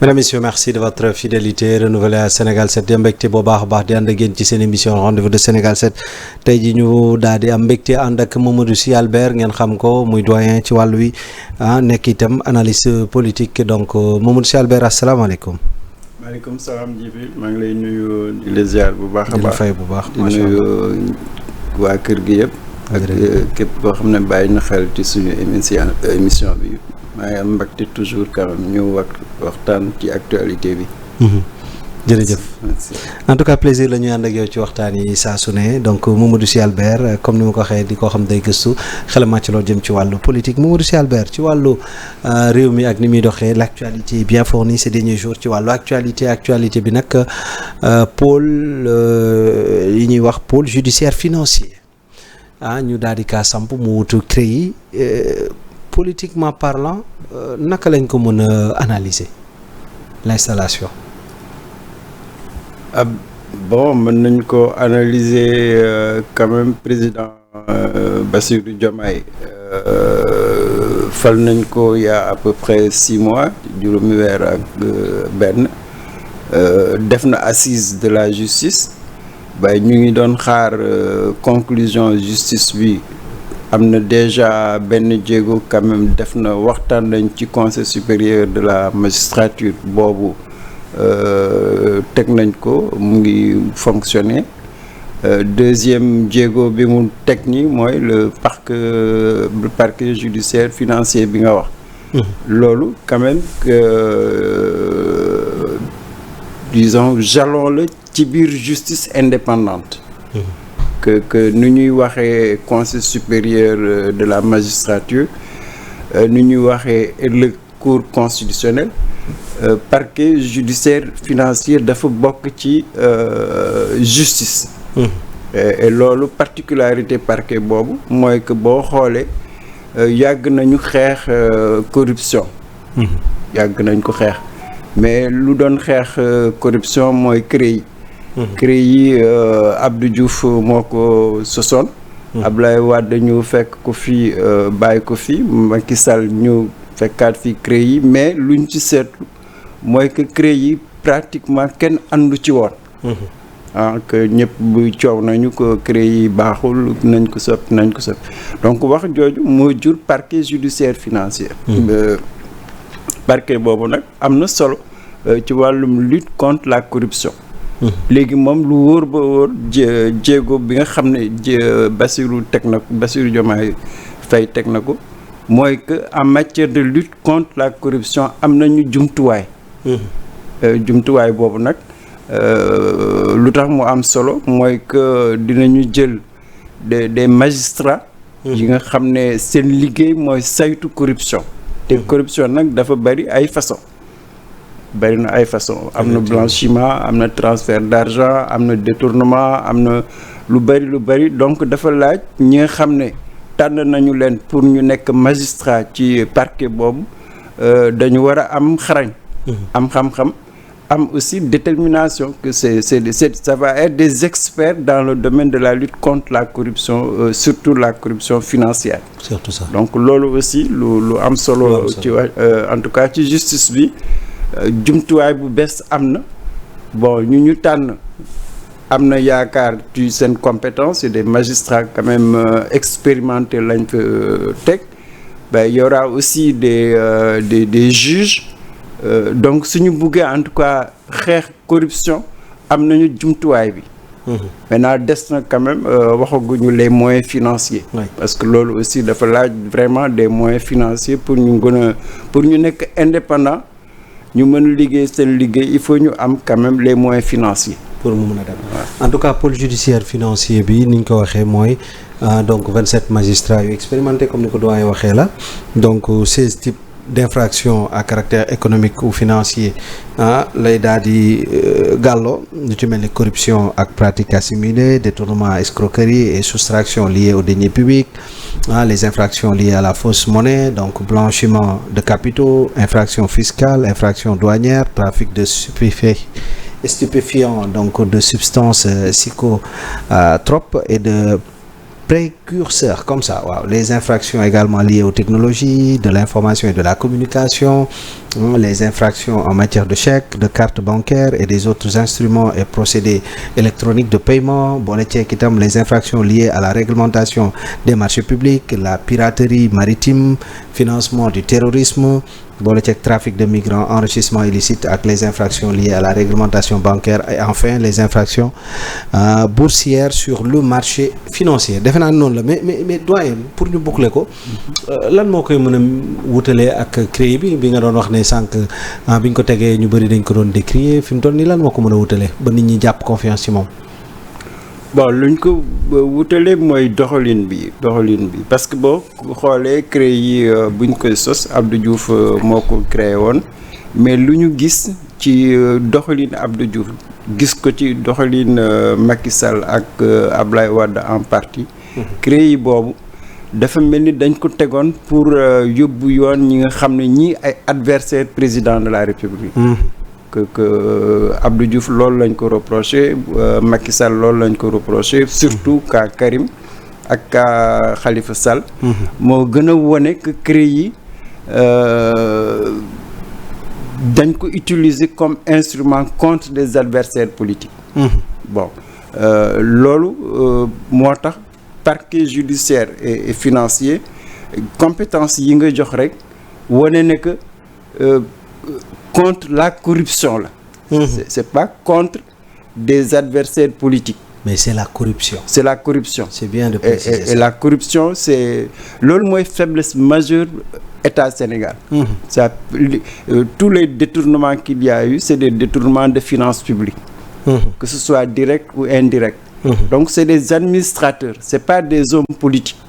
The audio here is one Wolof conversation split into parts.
Mesdames, Messieurs, merci de votre fidélité renouvelée à Sénégal 7 di am mbégte bu baax a baax di ànd ak yéen ci seen émission rendez-vous de Sénégal 7 tey ji ñu daal di am mbégte ànd ak Mamadou Sy Albert ngeen xam ko muy doyen ci wàllu wi nekk itam analyste politique donc Mamadou Sy Albert asalaamaaleykum. maaleykum salaam Djibi maa ngi lay nuyu di la ziar bu baax a baax di la fay bu baax di nuyu waa kër gi yëpp. ak képp koo xam ne bàyyi na xel ci suñu émission bi. maa ngi am mbégte toujours quand même ñu waxtaan ci actualité bi. jërëjëf en tout cas plaisir la ñuy ànd ak yow ci waxtaan yi saa su ne donc Mamadou Sy Albert comme ni ma ko waxee di koo xam day gëstu xelam màcc loolu jëm ci wàllu politique Mamadou Sy Albert ci wàllu réew mi ak ni muy doxee l' actualité bien fournie ces derniers jours ci wàllu actualité bi nag pôle yi ñuy wax pôle judiciaire financier ñu daal di kaa samp mu wutu CREI politiquement parlant naka lañ ko mën a analyser l'installation. Bon mën nañ ko analyser quand même président Bassirou Diomaye fal nañ ko il y a à peu près 6 mois juróomi weer ak benn def na assise de la justice bay ñu ngi doon xaar conclusion justice bi am na déjà benn jéego quand même def na waxtaan nañ ci conseil supérieur de la magistrature boobu teg nañ ko mu ngi fonctionner deuxième jéego bi mu teg ni mooy le parquet judiciaire financier bi nga wax loolu quand même disons jalon la ci biir justice indépendante que nu ñuy waxee conseil supérieur de la magistrature nu ñuy waxee le cour constitutionnelle parquet judiciaire financier dafa bokk ci justice et loolu particularité parquet boobu mooy que boo xoolee yàgg nañu xeex corruption yàgg nañ ko xeex mais lu doon xeex corruption mooy CREI CREI Abdou Diouf moo ko sosoon Ablaye Wade ñu fekk ko fi bàyyi ko fi Macky Sall ñu fekkaat fi CREI mais luñ ci seetlu mooy que CREI pratiquement kenn àndu ci woon que ñëpp bu coow nañu ko CREI baaxul nañ ko soppi donc wax jooju moo jur parquet judiciaire financier parquet boobu nag am na solo ci wàllum lutte contre la corruption léegi moom lu wóor ba wóor jéego bi nga xam ne Bassirou Diomaye Faye teg na ko mooy que en matière de lutte contre la corruption am nañu jumtuwaay jumtuwaay boobu nag lu tax mu am solo mooy que dinañu jël des magistrats yi nga xam ne seen liggéey mooy saytu corruption te corruption nag dafa bari ay façon am na blanchiment am na transfert d'argent am na détournement am na lu bari donc dafa laaj ñi nga xam ne tànn nañu leen pour ñu nekk magistrat ci parquet boobu dañu war a am xarañ am xam-xam am aussi détermination que ça va être des experts dans le domaine de la lutte contre la corruption surtout la corruption financière surtout ça donc loolu aussi lu am solo ci en tout cas ci justice bi jumtuwaay bu bees am na bon ñu tànn am na yaakaar ci seen compétence et des magistrats quand même expérimentés lañ fa teg il y aura aussi des juges donc suñu buggee en tout cas xeex corruption am nañu jumtuwaay bi maintenant des na quand même waxaguñu les moyens financiers parce que loolu aussi dafa laaj vraiment des moyens financiers pour ñu nekk indépendant ñu mën a liggéey seen liggéey il faut ñu am quand même les moyens financiers pour mu mën a dem en tout cas pôle judiciaire financier bi ni ñu ko waxee mooy donc 27 magistrats yu expérimentés comme ni ko doyen waxee la donc 16 types d'infractions à caractère économique ou financier lay daal di gàllo lu ci mel ni corruption ak pratiques assimilées détournement escroquerie et soustraction liées aux deniers publics les infractions liées à la fausse monnaie donc blanchiment de capitaux infractions fiscales infractions douanières trafic de stupéfiants donc de substances psychotropes et de précurseurs comme ça waaw les infractions également liées aux technologies de l'information et de la communication les infractions en matière de chèques, de cartes bancaires et des autres instruments et procédés électroniques de paiement boole ceeg itam les infractions liées à la réglementation des marchés publics, la piraterie maritime, financement du terrorisme boole ceeg trafic de migrants, enrichissement illicite ak les infractions liées à la réglementation bancaire et enfin les infractions boursières sur le marché financier defe naa noonu la mais doyen pour ñu boucler ko lan moo koy mën a wutalee ak CREI bi nga doon wax ne sànq bi ñu ko tegee ñu bëri dañ ko doon décrier fi mu toll nii lan moo ko mën a wutalee ba nit ñi jàpp confiance ci moom. bon luñ ko wutale mooy doxalin bi parce que boo xoolee CREI yi buñ koy sos Abdou Diouf moo ko créé woon mais lu ñu gis ci doxalin Abdou Diouf gis ko ci doxalin Macky Sall ak Ablaye Wade en partie CREI yi boobu dafa mel ni dañ ko tegoon pour yóbbu yoon ñi nga xam ne ñii ay adversaire président de la République que Abdou Diouf loolu lañ ko reproché Macky Sall loolu lañ ko reproché surtout ka Karim ak ka Khalifa Sall moo gën a wone que CREI yi dañ ko utiliser comme instrument contre des adversaires politiques bon loolu moo tax parquet judiciaire et financier compétence yi nga jox rek wone ne que contre la corruption là. C'est pas contre des adversaires politiques. Mais c'est la corruption. C'est la corruption. C'est bien de préciser ça. Et la corruption c'est loolu mooy faiblesse majeure État Sénégal. Ça tous les détournements qu'il y a eu c'est des détournements de finances publiques. Que ce soit direct ou indirect. Donc c'est des administrateurs, c'est pas des hommes politiques.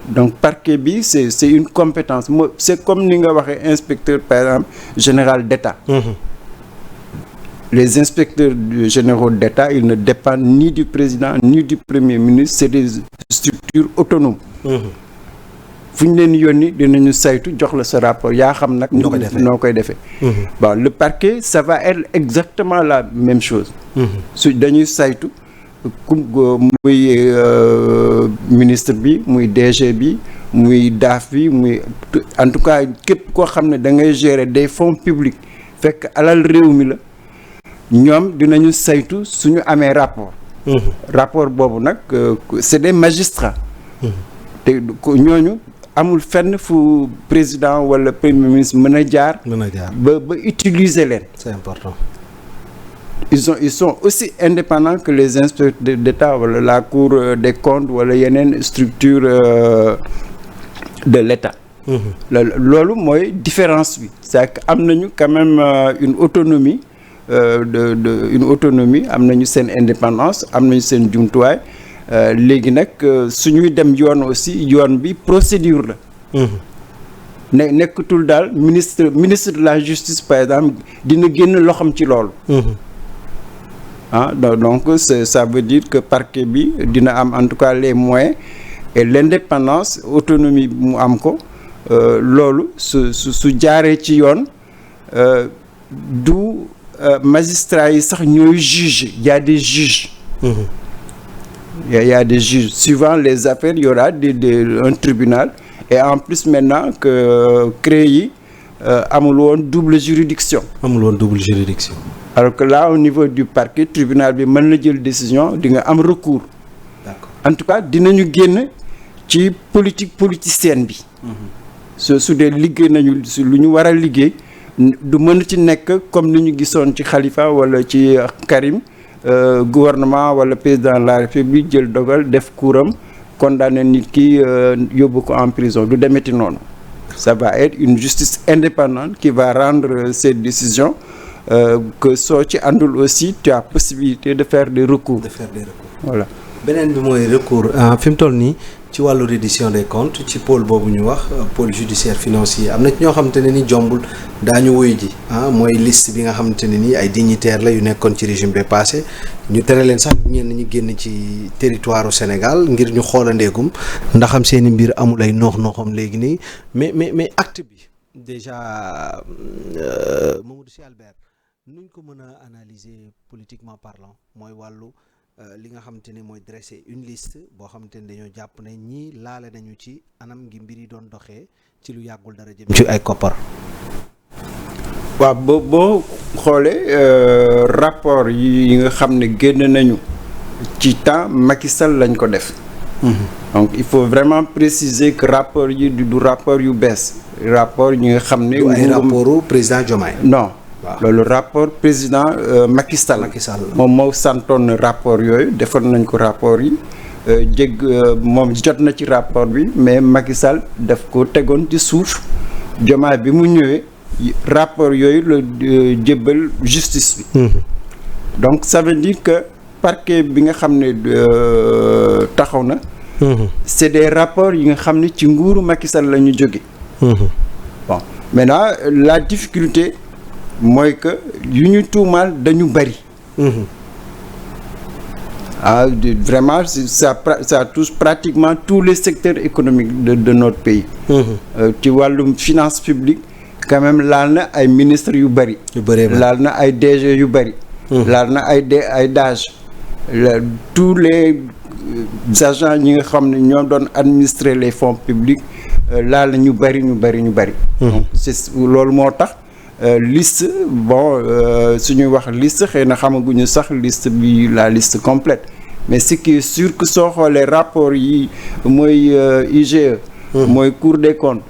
Donc parquet bi c'est une compétence c'est comme ni nga waxee inspecteur par exemple général d'État. Les inspecteurs généraux d'État ils ne dépendent ni du président ni du premier ministre, c'est des structures autonomes. fu ñu leen yónni dinañu saytu jox la sa rapport yaa xam nag noo koy defee. Bon le parquet ça va être exactement la même chose. su dañuy saytu muy ministre bi muy DG bi muy DAF bi muy en tout cas képp koo xam ne da ngay gérer des fonds publics fekk alal réew mi la ñoom dinañu saytu suñu amee rapport. Rapport boobu nag c'est des magistrats. te ñooñu amul fenn fu président wala premier ministre mën a jaar. ba utiliser leen. C'est important. Ils sont aussi indépendants que les inspecteurs d'État wala la Cour des comptes wala yeneen structure de l'État. Loolu mooy différence bi c'est que am nañu quand même une autonomie une autonomie am nañu seen indépendance am nañu seen jumtuwaay léegi nag suñuy dem yoon aussi yoon bi procédure la. nekkatul daal ministre de la justice par exemple dina génn loxam ci loolu. Donc ça veut dire que parquet bi dina am en tout cas les moyens et l'indépendance autonomie mu am ko loolu su jaaree ci yoon du magistrats yi sax ñooy juge y a des juges. Il y a des juges suivant les affaires il y aura un tribunal et en plus maintenant que CREI yi amul woon double juridiction. Alors que là au niveau du parquet tribunal bi mën na jël décision di nga am recours. D'accord. En tout cas dinañu génn ci politicienne bi. su dee liggéey nañu lu ñu war a liggéey du mën ci nekk comme ni ñu gisoon ci Khalifa wala ci Karim gouvernement wala président de la République jël dogal def kuuram condamné nit ki yóbbu ko en prison du demeti noonu. Ça va être une justice indépendante qui va rendre ses décisions. Que soo ci àndul aussi tu as possibilité de faire des recours. Voilà. beneen bi mooy recours fi mu toll nii ci wàllu reddition des comptes ci pôle boobu ñu wax pôle judiciaire financier am na ci ñoo xamante ne ni jombul daañu wuyu ji mooy liste bi nga xamante ne ni ay dignitaires la yu nekkoon ci régime bi passé ñu tere leen sax ñenn ñi génn ci territoire u Sénégal ngir ñu xoolandeegum ndax am seeni mbir amul ay noox-nooxam léegi nii mais acte bi déjà Mamadou Sy Albert nuñ ko mën a analyser politiquement parlant mooy wàllu li nga xamante ne mooy dresser une liste boo xamante ne dañoo jàpp ne ñii laale nañu ci anam ngi mbir yi doon doxee ci lu yàggul dara jëm ci ay koppar. waaw boo xoolee rapport yi nga xam ne génn nañu ci temps Macky Sall lañ ko def. Donc il faut vraiment préciser que rapport yi du rapport yu bees rapport yi nga xam ne. du ay rapportu président Diomaye. non loolu rapport président Macky Sall. moom moo santoon rapport yooyu defoon nañ ko rapport yi moom jot na ci rapport bi mais Macky Sall daf ko tegoon ci suuf Diomaye bi mu ñëwee rapport yooyu la jébbal justice bi. Donc ça veut dire que parquet bi nga xam ne taxaw na. C'est des rapports yi nga xam ne ci nguuru Macky Sall la ñu jóge. Bon maintenant la difficulté mooy que yu ñu tuumaal dañu bari. Vraiment ça touche pratiquement tous les secteurs économiques de notre pays. ci wàllum finance publique quand même laal na ay ministres yu bari. laal na ay DG yu bari. laal na ay DAGE. tous les agents ñi nga xam ne ñoo doon administrer les fonds publics laal na ñu bari. donc c'est loolu moo tax liste suñuy wax liste xëy na xamaguñu sax liste bi la liste complète mais ce qui est sûr que soo xoolee rapport yi mooy IGE. mooy Cour des comptes.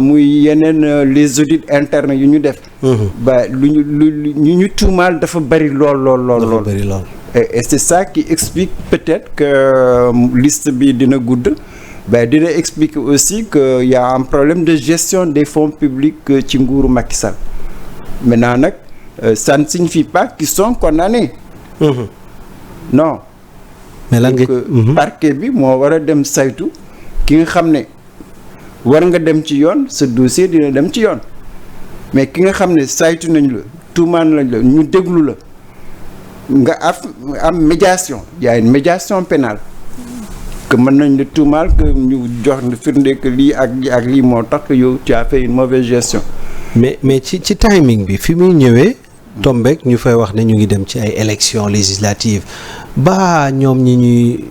muy yeneen les audits internes yu ñu def. ba lu ñu tuumaal dafa bari lool. Et c'est ça qui explique peut-être que liste bi dina gudd. Dina expliquer aussi que y a un problème de gestion des fonds publics ci nguuru Macky Sall. Maintenant nag ça ne signifie pas qu'ils sont condamnés. Non. mais lan nga parquet bi moo war a dem saytu ki nga xam ne war nga dem ci yoon sa dossier dina dem ci yoon mais ki nga xam ne saytu nañ la tuumaan lañ la ñu déglu la nga am médiation y a une médiation pénale que mën nañ la tuumaal que ñu jox na firnde que lii ak lii moo tax que yow tu as fait une mauvaise gestion. mais ci timing bi fi muy ñëwee. tombeek ñu fay wax ne ñu ngi dem ci ay élections législatives ba ñoom ñi ñuy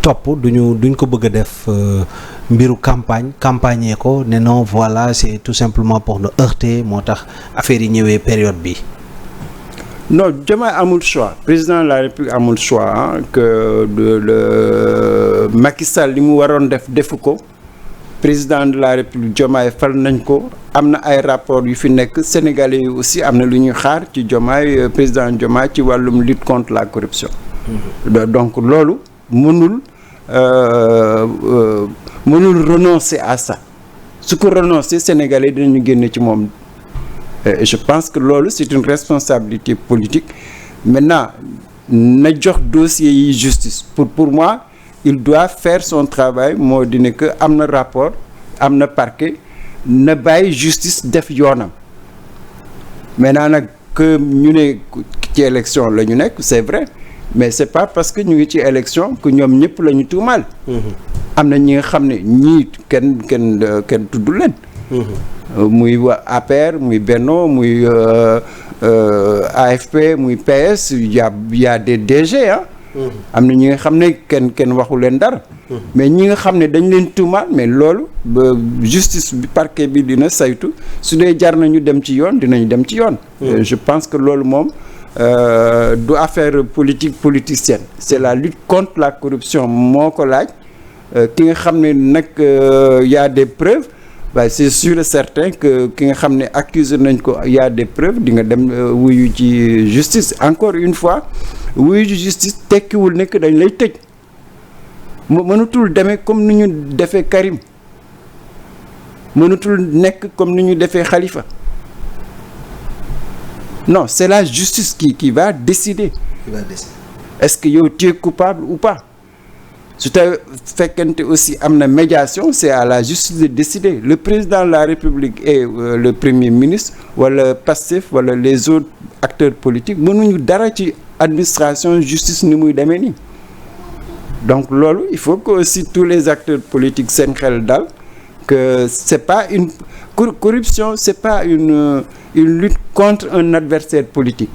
topp duñ ko bëgg a def mbiru campagne ko ne non voilà c'est tout simplement pour nous heurter moo tax affaire yi ñëwee période bi. non Diomaye amul choix président de la République amul choix que le Macky Sall li mu waroon defu ko président de la République Diomaye fal nañ ko am na ay rapports yu fi nekk sénégalais yi aussi am na lu ñuy xaar ci Diomaye président Diomaye ci wàllum lutte contre la corruption. Donc loolu mënul renoncer à ça su ko renoncer sénégalais dinañu génne ci moom. Et je pense que loolu c'est une responsabilité politique maintenant na jox dossier yi justice pour moi il doit faire son travail moo di ne que am na rapport am na parquet na bàyyi justice def yoonam maintenant nag que ñu ne ci élection la ñu nekk c'est vrai mais c'est pas parce que ñu ngi ci élection que ñoom ñëpp la ñu tuumaal. am na ñi nga xam ne ñii kenn tudd leen. muy waa APR muy Benno muy AFP muy PS y a des DG am na ñi nga xam ne kenn waxu leen dara. mais ñi nga xam ne dañ leen tuumaal mais loolu ba justice bi parquet bi dina saytu su dee jar nañu dem ci yoon dinañu dem ci yoon. Je pense que loolu moom du affaire politicienne c'est la lutte contre la corruption moo ko laaj ki nga xam ne nag y a des preuves. C'est sûr et certain que ki nga xam ne accusé nañ ko y a des preuves di nga dem wuyu ci justice encore une fois wuyu ci justice tekkiwul ne que dañ lay tëj mënatul demee comme ni ñu defee Karim mënatul nekk comme ni ñu defee Khalifa non c'est la justice qui va décider. Est-ce que yow tu es coupable ou pas. su te fekkente aussi am na médiation c'est à la justice de décider le président de la République et le premier ministre wala Pastef wala les autres acteurs politiques mënuñu dara ci administration justice ni muy demee nii donc loolu il faut que aussi tous les acteurs politiques seen xel dal que c'est pas une corruption c'est pas une lutte contre un adversaire politique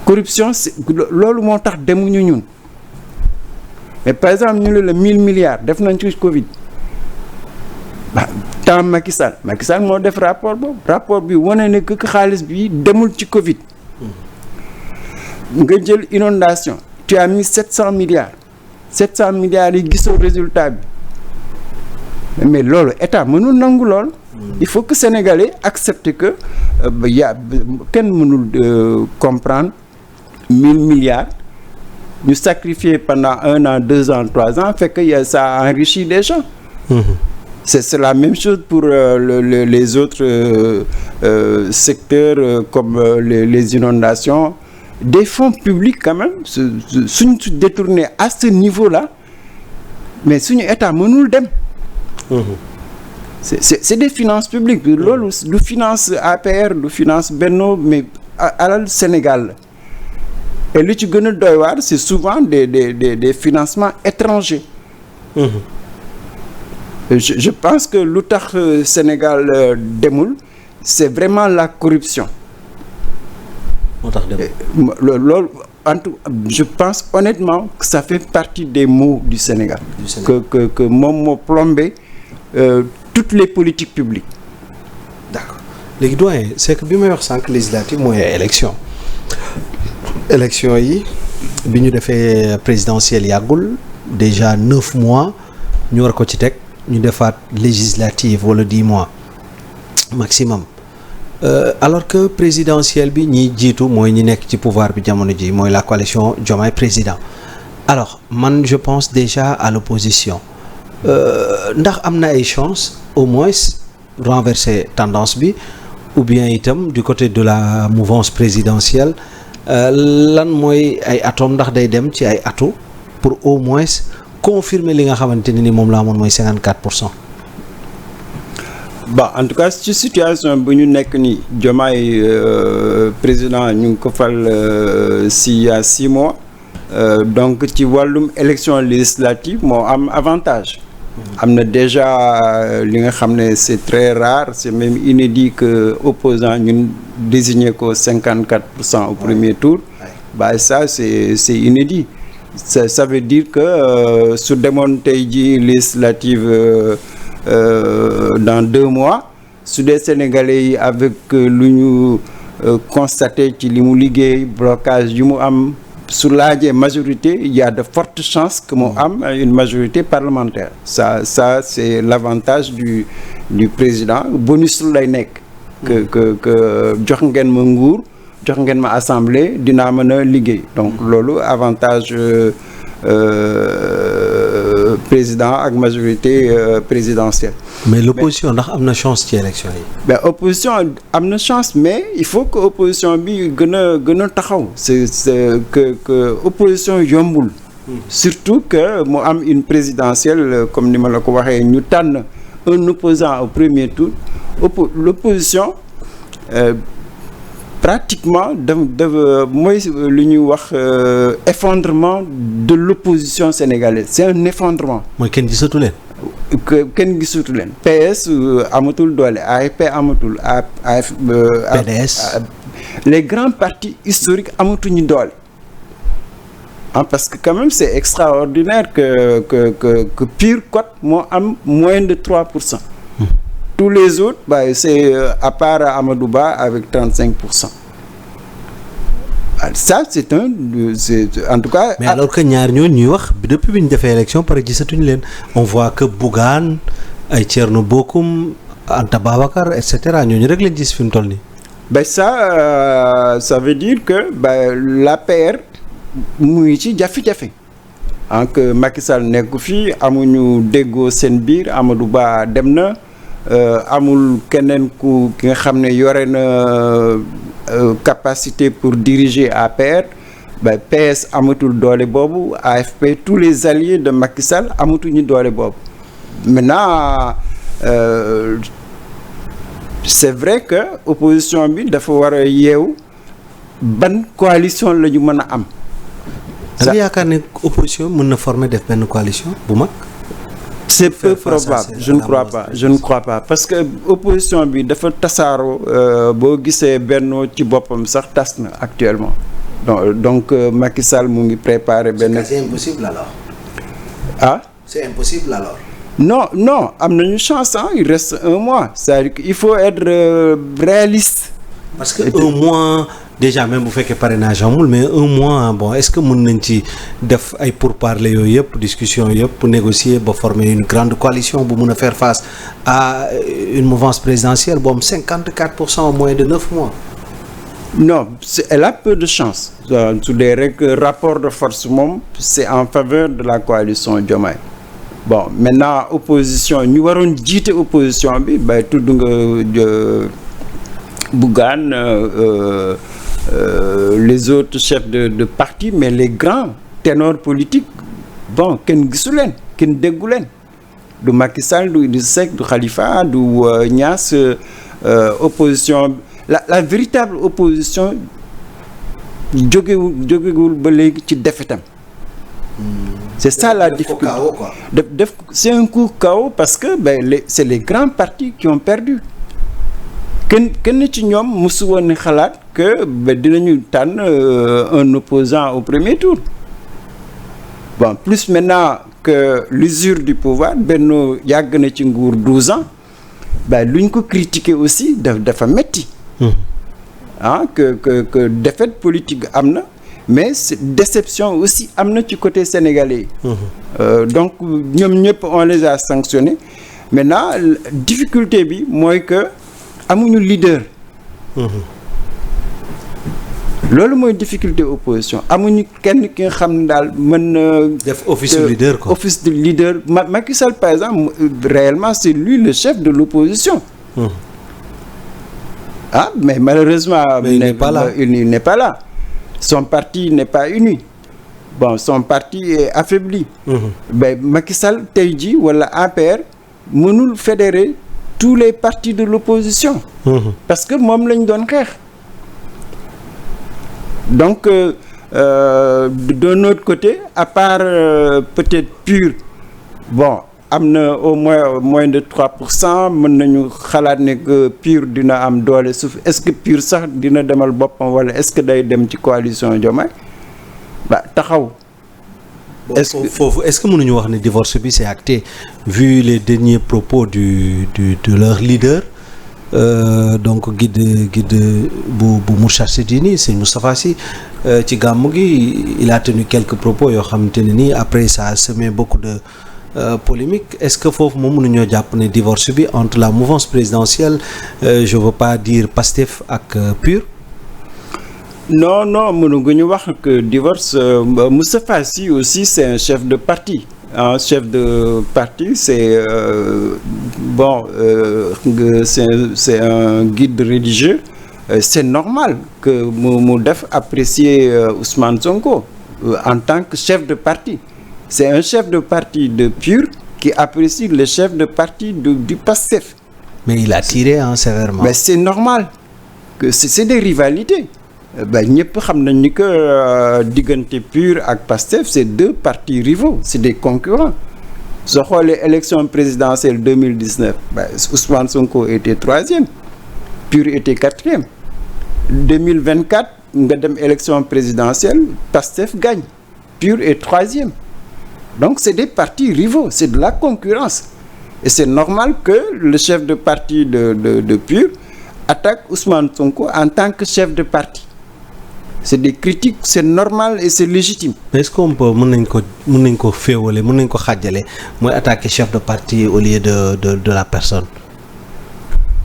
corruption c'est loolu moo tax demuñu ñun mais par exemple ñu ne la 1000 milliards def nañ ci Covid temps Macky Sall moo def rapport boobu rapport bi wane ne que xaalis bi demul ci Covid nga jël inondation tu as mis 700 milliards yi gisoo résultat bi mais loolu état mënul nangu lool. Il faut que Sénégalais acceptent que kenn mënul comprendre 1000 milliards ñu sacrifier pendant 1 an 2 ans 3 ans fait que ça enrichit les gens. C'est la même chose pour les autres secteurs comme les inondations. Des fonds publics quand même suñ détourné à ce niveau-là mais suñu état mënul dem. C'est des finances publiques loolu du finance APR du finance Benno mais alal Sénégal la et li ci gën a doy waar c'est souvent des financements étrangers. Je pense que lu tax Sénégal demul c'est vraiment la corruption. moo tax loolu en tout je pense honnêtement que ça fait partie des maux du Sénégal. que moom moo plombé toutes les politiques publiques. D'accord léegi doyen c'est que bi may wax sànq législative mooy élection yi bi ñu defee présidentielle yàggul déjà 9 mois ñu war ko ci teg ñu defaat législative wala 10 mois maximum. Alors que présidentielle bi ñiy jiitu mooy ñi nekk ci pouvoir bi jamono ji mooy la coalition Diomaye président alors man je pense déjà à l'opposition ndax am na ay chance au moins renverser tendance bi ou bien itam du côté de la mouvance présidentielle lan mooy ay atomes ndax day dem ci ay atu pour au moins confirmer li nga xamante ne ni moom laa moon mooy 54%. Bon en tout cas ci situation bu ñu nekk ni Diomaye président ñu ngi ko fal il y a 6 mois donc ci wàllum élection législative moo am avantage. am na déjà li nga xam ne c'est très rare c'est même inédit que opposant ñun désigné ko 54% au premier tour. Bah ça c'est inédit ça veut dire que su demoon tey ji législative. Dans 2 mois su dee Sénégalais yi avec lu ñu constaté ci li mu liggéey blocage yu mu am su laajee majorité il y a de fortes chances que mu am une majorité parlementaire ça c'est l'avantage du président bonus lay nekk que jox ngeen ma nguur jox ngeen ma assemblée dinaa mën a liggéey donc loolu avantage président ak majorité présidentielle. Mais l'opposition ndax am na chance ci élection yi. Ben opposition am na chance mais il faut que opposition bi gën a taxaw c'est que opposition yombul. Surtout que mu am une présidentielle comme ni ma la ko waxee ñu tànn un opposant au premier tour l'opposition pratiquement mooy lu ñuy wax effondrement de l'opposition sénégalaise c'est un effondrement. mooy kenn gisatu leen. kenn gisatu leen. PS amatul doole AFP amatul PDS. Les grands partis historiques amatuñu doole. Parce que quand même c'est extraordinaire que Pire Cote moo am moins de 3%. Tous les autres c'est à part Amadou Ba avec 35%. Ça c'est en tout cas. Mais alors que ñaar ñoo ñuy wax depuis bi ñu defee élection pare gisatuñu leen on voit que Bougane ay Thierno Bocoum Anta Babacar et cetera ñooñu rek lañ gis fi mu toll nii. Ça veut dire que l'APR mu ngi ci jafe-jafe. que Macky Sall nekku fi amuñu déggoo seen biir Amadou Ba dem na. Amul keneen ki nga xam ne yore na capacité pour diriger APR PS amatul doole boobu AFP tous les alliés de Macky Sall amatuñu doole boobu maintenant c'est vrai que opposition bi dafa war a yeewu ban coalition la ñu mën a am. da nga yaakaar ne opposition mën na former def benn coalition bu mag. C'est peu probable je ne crois pas parce que opposition bi dafa tasaaroo boo gisee Benno ci boppam sax tas na actuellement donc Macky Sall mu ngi préparé benn. C'est impossible alors. Ah. C'est impossible alors. Non am nañu chance il reste un mois c'est-à-dire qu'il faut être réaliste. Parce que un mois déjà même bu fekkee parrainage amul mais un mois bon est-ce que mën nañ ci def ay pourparlers yooyu yëpp discussion yëpp pour négocier ba former une grande coalition bu mën a faire face à une mouvance présidentielle bu am 54% en moins de 9 mois. Non elle a peu de chance su dee rek rapport de force moom c'est en faveur de la coalition Diomaye. Bon maintenant opposition ñu waroon jiite opposition bi bay tudd nga Bougane les autres chefs de parti mais les grands ténors politiques bon kenn gisu leen kenn déggu leen du Macky Sall du Idrissa Seck du Khalifa du Niass opposition la véritable opposition jógewul ba léegi ci defetam. C'est ça la difficulté. C'est un coup KO parce que c'est les grands partis qui ont perdu. kenn ci ñoom mosu woon ni xalaat que dinañu tànn un opposant au premier tour. Bon plus maintenant que l'usure du pouvoir Benno yàgg na ci nguur 12 ans luñ ko critiquer aussi dafa metti. Que défaite politique am na. Mais déception aussi am na ci côté sénégalais yi. Donc ñoom ñëpp on les a sanctionnés maintenant difficulté bi mooy que amuñu leader. loolu mooy difficulté opposition amuñu kenn ki nga xam ne daal mën na. def office de leader quoi. Office de leader Macky Sall par exemple réellement c'est lui le chef de l'opposition. Mais malheureusement. Mais il n'est pas là. Son parti n'est pas uni. Bon son parti est affaibli. Macky Sall tey jii wala APR mënul fédérer tous les partis de l'opposition. Parce que moom lañ doon xeex. Donc d'un autre côté à part peut-être PUR bon am na au moins de 3% mën nañu xalaat ne que PUR dina am doole suuf est-ce que PUR sax dina demal boppam wala est-ce que day dem ci coalition Diomaye taxaw. Est-ce que mënuñu wax ne divorce bi c'est acté vu les derniers propos de leur leader donc guide bu Moustarchidine c'est Moustapha Sy ci gàmmu gi il a tenu quelques propos yoo xamante ne nii après ça a semé beaucoup de polémique. Est-ce que foofu moom mënuñoo jàpp ne divorce bi entre la mouvance présidentielle je veux pas dire Pastef ak PUR. Non mënuñu wax que divorce Moustapha Sy aussi c'est un chef de parti. Un chef de parti c'est c'est un guide religieux c'est normal que mu def apprécier Ousmane Sonko en tant que chef de parti. C'est un chef de parti de PUR qui apprécie le chef de parti du PASTEF. Mais il a tiré sévèrement. Mais c'est normal que c'est des rivalités. ñëpp xam nañ ni que diggante PUR ak PASTEF c'est deux partis rivaux c'est des concurrents. soo xoolee élection présidentielle 2019 Ousmane Sonko était 3e PUR était 4e 2024 nga dem élection présidentielle PASTEF gagne PUR est 3e. Donc c'est des partis rivaux, c'est de la concurrence. Et c'est normal que le chef de parti de PUR attaque Ousmane Sonko en tant que chef de parti. C'est des critiques, c'est normal et c'est légitime. Mais est-ce qu'on peut mën nañ ko féewale mën nañ ko xàjjale mooy attaquer chef de parti au lieu de la personne?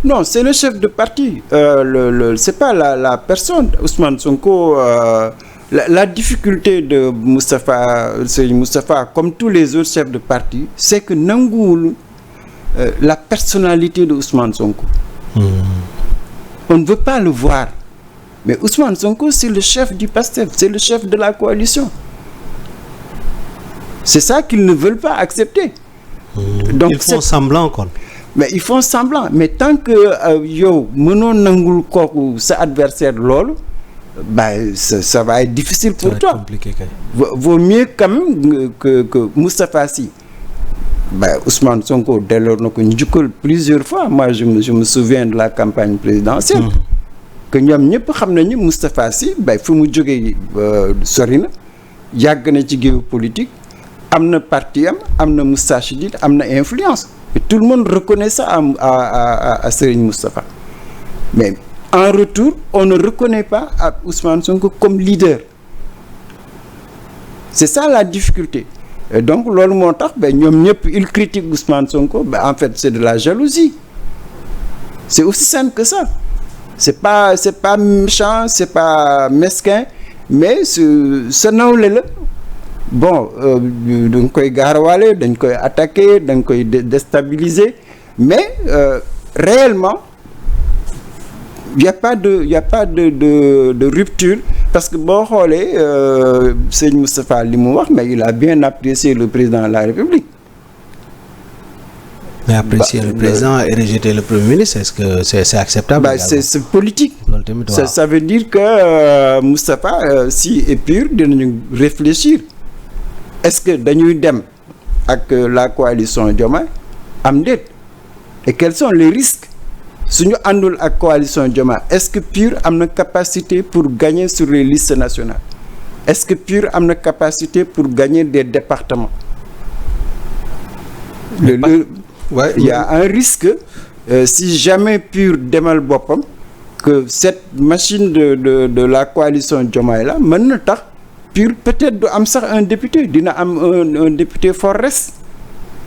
Non, c'est le chef de parti. C'est pas la personne. Ousmane Sonko la difficulté de Moustapha comme tous les autres chefs de parti c'est que nanguwul la personnalité de Ousmane Sonko. On ne veut pas le voir mais Ousmane Sonko c'est le chef du PASTEF c'est le chef de la coalition c'est ça qu'ils ne veulent pas accepter. Donc ils font semblant quoi. Mais ils font semblant mais tant que yow mënoo nangul kooku sa adversaire loolu ça va être difficile pour toi. Compliqué kay. Vaut mieux quand même que Moustapha Sy Ousmane Sonko delloo na ko njukkal plusieurs fois moi je me souviens de la campagne présidentielle. que ñoom ñëpp xam nañu Moustapha Sy fu mu jógee sori na yàgg na ci géopolitique am na parti am na Moustarchidine am na influence et tout le monde reconnaît ça à Serigne Moustapha mais en retour on ne reconnaît pas à Ousmane Sonko comme leader c'est ça la difficulté et donc loolu moo tax ñoom ñëpp ils critiquent Ousmane Sonko en fait c'est de la jalousie c'est aussi simple que ça c'est pas méchant c'est pas mesquin mais sa nawle la bon dañ koy gaarawaale dañ koy attaquer dañ koy déstabiliser mais réellement il y a pas de rupture parce que boo xoolee sëñ Moustapha li mu wax mais il a bien apprécié le président de la République. Mais apprécier le président et rejeter le Premier ministre, est-ce que c'est acceptable? C'est politique. Ça veut dire que Moustapha si et pur dinañu réfléchir est-ce que dañuy dem ak la coalition Diomaye am déet et quels sont les risques suñu àndul ak coalition Diomaye est-ce que pur am na capacité pour gagner sur les listes nationales est-ce que pur am na capacité pour gagner des départements? Il y a un risque si jamais pur demal boppam que cette machine de la coalition Diomaye là mën na tax pur peut-être du am sax un député dina am un député fort reste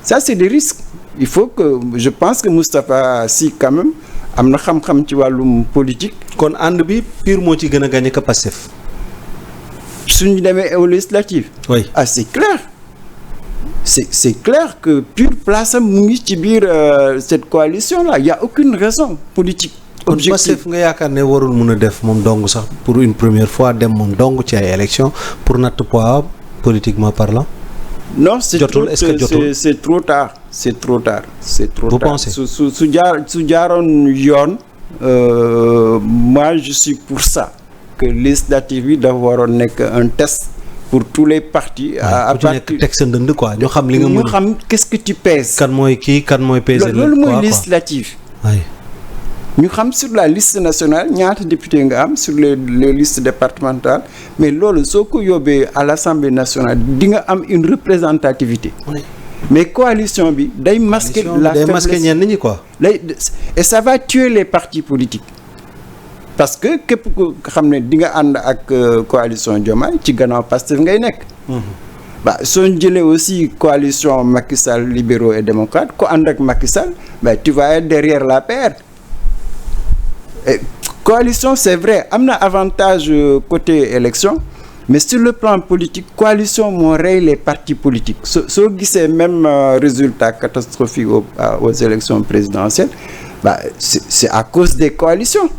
ça c'est des risques il faut que je pense que Moustapha Sy quand même am na xam-xam ci wàllum politique. kon ànd bi pur moo ci gën a gagné que Pastef. suñu demee aux législatives. oui c'est clair. C'est clair que pur place am mu ngi ci biir cette coalition là il y a aucune raison politique objective. Pastef nga yaakaar ne warul mun a def moom dong sax pour une première fois dem moom dong ci ay élections pour natt poids politiquement parlant. non c'est jotul est-ce que jotul c'est trop tard c'est trop tard. Vous pensez su jaaroon yoon moi je suis pour ça que législative bi dafa waroon nekk un test. pour tous les partis. à partir teg sa ndënd quoi ñu xam li nga mën ñu xam qu'est-ce que tu pèses. kan mooy kii kan mooy peser. loolu mooy législative. ñu xam sur la liste nationale ñaata député nga am sur les listes départementales mais loolu soo ko yóbbee à l'Assemblée nationale di nga am une représentativité. mais coalition bi day masquer la faiblesse day masquer ñenn ñi quoi. et ça va tuer les partis politiques. parce que képp ku xam ne di nga ànd ak coalition Diomaye ci gannaaw Pastef ngay nekk. soo jëlee aussi coalition Macky Sall libéraux et démocrates ku ànd ak Macky Sall tu vas être derrière la paire. Et coalition c'est vrai am na avantage côté élection mais sur le plan politique coalition moo rey les partis politiques soo gisee même résultat catastrophique aux élections présidentielles c'est à cause des coalitions.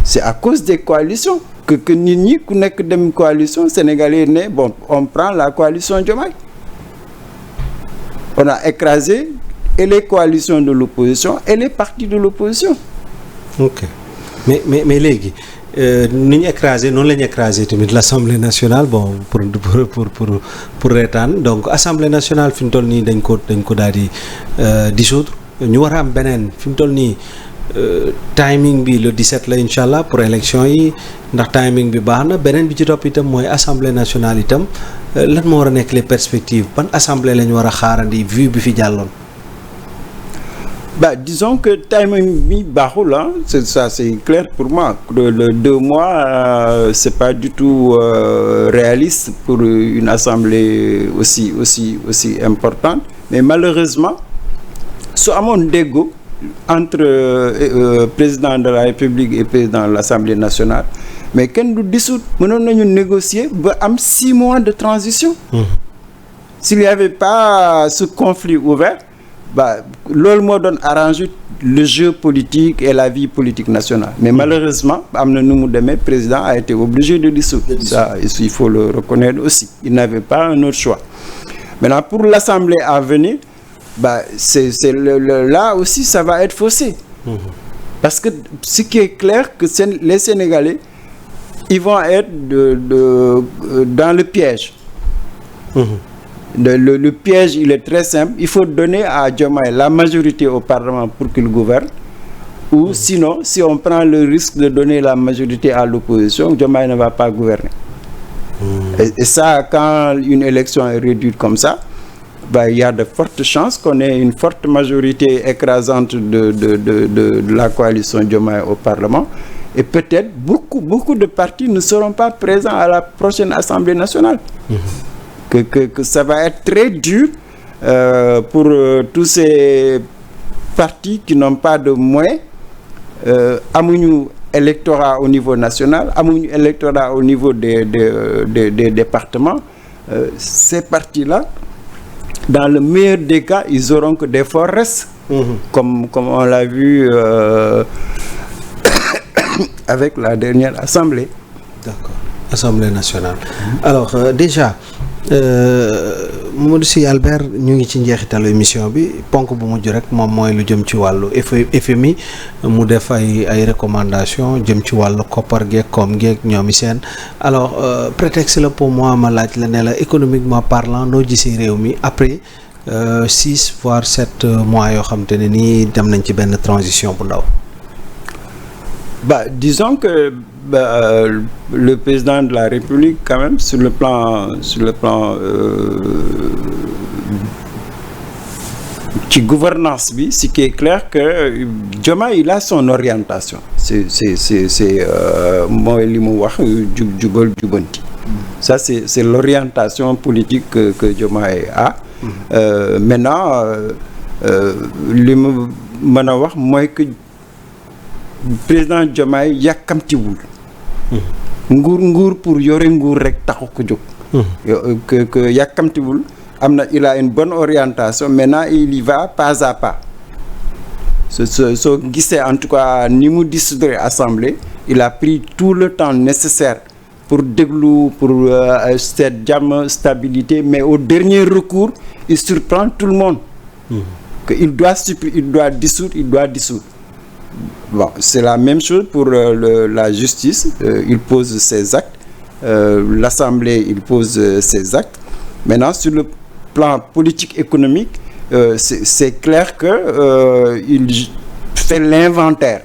C'est à cause des coalitions que nit ñi ku nekk dem coalition sénégalais ne bon on prend la coalition Diomaye on a écrasé et les coalitions de l'opposition et les partis de l'opposition. ok mais léegi ni ñu écrasé noonu la ñu écrasé tamit l'Assemblée nationale bon pour reetaan donc Assemblée nationale fi mu toll nii dañ ko daal di dissoudre ñu war a am beneen fi mu toll nii. Timing bi le 17 la incha allah pour élection yi ndax timing bi baax na beneen bi ci topp itam mooy assemblée nationale itam lan moo war a nekk les perspectives ban assemblée la ñu war a xaarandi vu bi fi jàlloon. Disons que timing bi baaxul c'est clair pour moi le 2 mois c'est pas du tout réaliste pour une assemblée aussi importante mais malheureusement su amoon déggoo entre président de la République et président de l'Assemblée nationale mais kenn du dissoudre mënoon nañu négocier ba am 6 mois de transition. S'il y avait pas ce conflit ouvert loolu moo doon arranger le jeu politique et la vie politique nationale mais malheureusement am na nu mu demee président a été obligé de dissoudre. Ça il faut le reconnaître aussi il n'avait pas un autre choix. Maintenant pour l'Assemblée à venir c'est là aussi ça va être faussé. Parce que ce qui est clair que les Sénégalais ils vont être dans le piège. Le piège il est très simple il faut donner à Diomaye la majorité au Parlement pour qu'il gouverne Ou sinon, si on prend le risque de donner la majorité à l'opposition, Diomaye ne va pas gouverner. Et ça, quand une élection est réduite comme ça, il y a de fortes chances qu'on ait une forte majorité écrasante de la coalition Diomaye au Parlement. Et peut-être beaucoup de partis ne seront pas présents à la prochaine Assemblée nationale. Que ça va être très dur pour tous ces partis qui n'ont pas de moyens. Amuñu électorat au niveau national, amuñu électorat au niveau des départements. Ces partis-là, dans le meilleur des cas, ils auront que des forts restes, comme on l'a vu avec la dernière assemblée. D'accord, Assemblée nationale. Alors déjà Mamadou Sy Albert ñu ngi ci njeexitalu émission bi ponk bu mujj rek moom mooy lu jëm ci wàllu FMI mu def ay recommandations jëm ci wàllu koppar geeg koom geeg ñoomi seen. Alors prétexte la pour moi ma laaj la ne la économiquement parlant noo gisee réew mi après 6 voire 7 mois yoo xam te ne nii dem nañ ci benn transition bu ndaw. Disons que le président de la République, quand même, sur le plan qui gouvernance, ce qui est clair que Diomaye, il a son orientation. C'est moi li mu wax jubal jubanti. Ça c'est l'orientation politique que Diomaye a. Maintenant li mu mën a wax mooy que président Diomaye yàkkamtiwul. nguur pour yore nguur rek taxu ko jóg. que yàkkamtiwul il a une bonne orientation. Maintenant il y va pas à pas. soo gisee en tout cas ni mu dissoudre assemblée, il a pris tout le temps nécessaire pour déglu, pour cette jàmm stabilité, mais au dernier recours il surprend tout le monde. Que il doit dissoudre. Bon, c'est la même chose pour la justice. Il pose ses actes. L'Assemblée, il pose ses actes. Maintenant, sur le plan politique économique, c'est clair que il fait l'inventaire.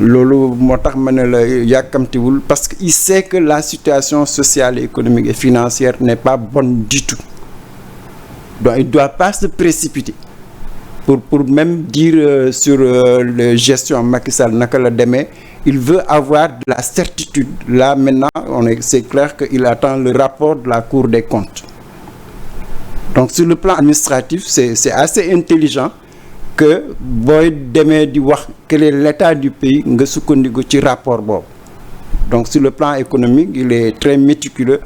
Loolu moo tax ma ne la yàkkamtiwul parce qu'il sait que la situation sociale, économique et financière n'est pas bonne du tout. Donc, il ne doit pas se précipiter. Pour même dire sur la gestion Macky Sall naka la demee, il veut avoir de la certitude. Là maintenant c'est clair qu'il attend le rapport de la Cour des comptes. Donc sur le plan administratif c'est assez intelligent que booy demee di wax quel est l'état du pays nga sukkandiku ci rapport boobu. Donc sur le plan économique il est très méticuleux.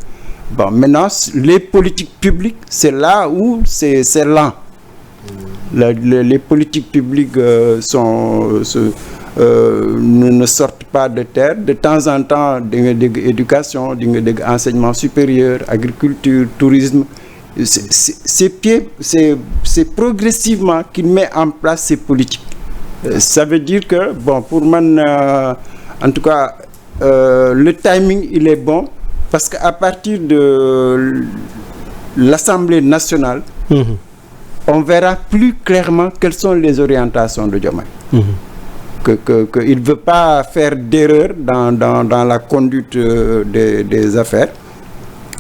Bon, maintenant les politiques publiques c'est là où c'est lent. Les politiques publiques ne sortent pas de terre. De temps en temps, éducation, enseignement supérieur, agriculture, tourisme. C'est progressivement qu'il met en place ces politiques. Ça veut dire que, bon, pour moi, en tout cas, le timing, il est bon parce qu'à partir de l'Assemblée nationale, on verra plus clairement quelles sont les orientations de Diomaye. Il ne veut pas faire d'erreur dans la conduite des affaires.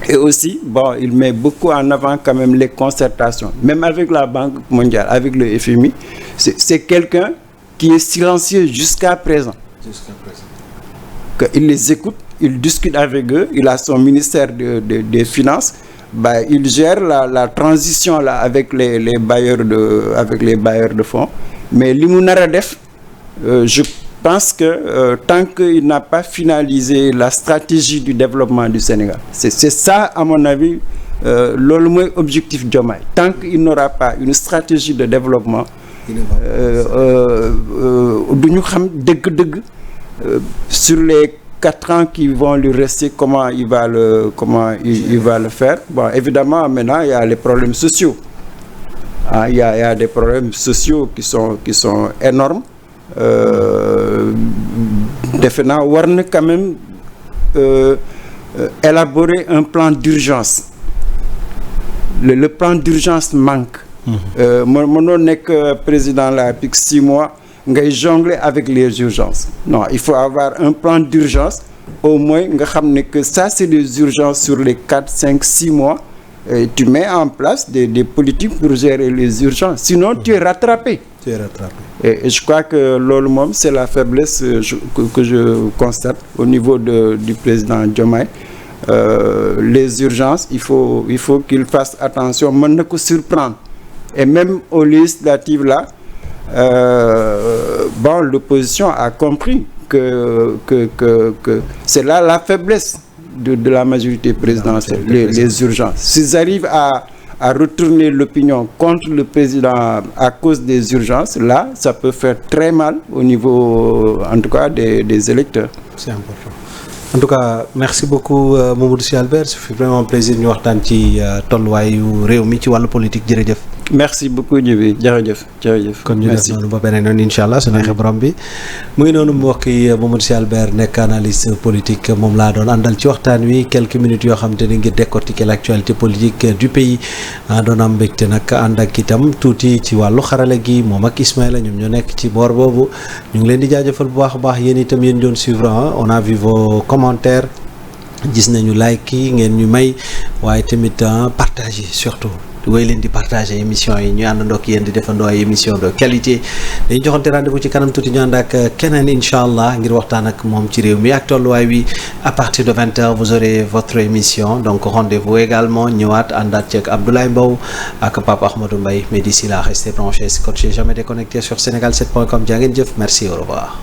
Et aussi, bon, il met beaucoup en avant quand même les concertations. Même avec la Banque mondiale, avec le FMI, c'est quelqu'un qui est silencieux jusqu'à présent. Il les écoute, il discute avec eux, il a son ministère des Finances. Il gère la transition là avec les bailleurs de fonds. Mais li mu nar a def, je pense que tant qu'il n'a pas finalisé la stratégie du développement du Sénégal, c'est ça à mon avis loolu mooy objectif Diomaye. Tant qu'il n'aura pas une stratégie de développement, duñu xam dëgg-dëgg sur les 4 ans qui vont lui rester, comment il va le faire. Bon, évidemment, maintenant, il y a les problèmes sociaux. Il y a des problèmes sociaux qui sont énormes. Définitivement, war na quand même élaborer un plan d'urgence. Le plan d'urgence manque. Mënoo nekk président la République 6 mois ngay jongler avec les urgences. Non, il faut avoir un plan d'urgence au moins nga xam ne que ça c'est des urgences sur les 4, 5, 6 mois. Et tu mets en place des politiques pour gérer les urgences. Sinon, tu es rattrapé. Et je crois que loolu moom c'est la faiblesse que je constate au niveau du président Diomaye. Les urgences, il faut qu'il fasse attention, mën na ko surprendre. Et même aux législatives là, bon, l'opposition a compris que c'est là la faiblesse de la majorité présidentielle, les urgences. S'ils arrivent à retourner l'opinion contre le président à cause des urgences, là, ça peut faire très mal au niveau, en tout cas, des électeurs. C'est important. En tout cas, merci beaucoup Mamadou Sy Albert, ça fait vraiment plaisir ñu waxtaan ci tolluwaayu réew mi ci wàllu politique jërëjëf. Merci beaucoup Djibi jërëjëf. kon ñu def noonu ba beneen yoon incha allah su neexee borom bi mu ngi noonu mbokk yi Mamadou Sy Albert nekk analyste politique moom laa doon àndal ci waxtaan wi quelques minutes yoo xam te ni ngir décortiquer l'actualité politique du pays doon am mbégte nag ànd ak itam tuuti ci wàllu xarale gi moom ak Ismaïla ñoom ñoo nekk ci boor boobu ñu ngi leen di jaajëfal bu baax a baax yéen itam yéen doon suivre on a vu vos commentaires gis nañu like yi ngeen ñu may waaye tamit partager surtout wéy leen di partager émission yi ñu àndandoo ak yéen di defandoo ay émission de qualité dañu joxante rendez-vous ci kanam tuuti ñu ànd ak keneen incha allah ngir waxtaan ak moom ci réew mi ak tolluwaay wi à partir de 20h vous aurez votre émission donc rendez-vous également ñëwaat àndaat ci ak Abdoulaye Mbow ak Pape Ahmadou Mbaye mais d'ici là restez branchés scotchés jamais déconnectés sur sénégal7.com jaa ngeen jëf merci au revoir.